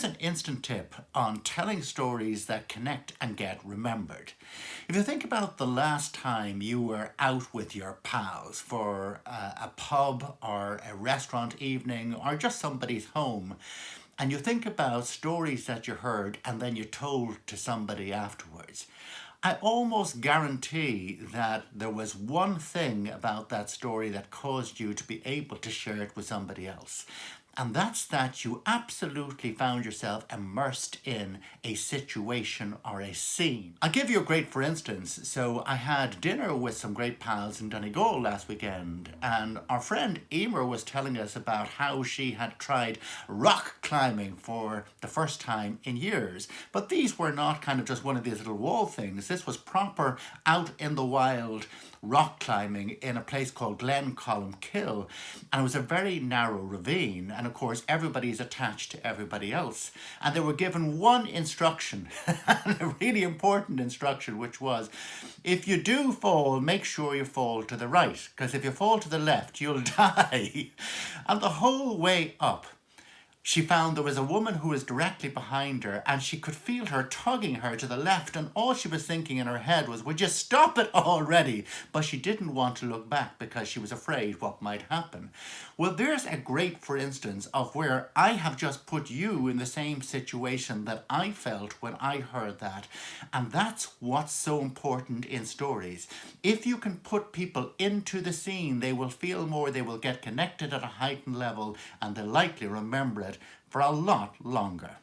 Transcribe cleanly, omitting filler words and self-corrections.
here's an instant tip on telling stories that connect and get remembered. If you think about the last time you were out with your pals for a pub or a restaurant evening or just somebody's home, and you think about stories that you heard and then you told to somebody afterwards, I almost guarantee that there was one thing about that story that caused you to be able to share it with somebody else. And that's that you absolutely found yourself immersed in a situation or a scene. I'll give you a great for instance. So I had dinner with some great pals in Donegal last weekend, and our friend Emer was telling us about how she had tried rock climbing for the first time in years. But these were not kind of just one of these little wall things. This was proper out in the wild rock climbing in a place called Glencolmkill, and it was a very narrow ravine, and of course everybody's attached to everybody else, and they were given one instruction a really important instruction, which was, if you do fall, make sure you fall to the right, because if you fall to the left you'll die. And the whole way up she found there was a woman who was directly behind her, and she could feel her tugging her to the left, and all she was thinking in her head was, would you stop it already? But she didn't want to look back because she was afraid what might happen. Well, there's a great for instance of where I have just put you in the same situation that I felt when I heard that, and that's what's so important in stories. If you can put people into the scene, they will feel more, they will get connected at a heightened level, and they'll likely remember it for a lot longer.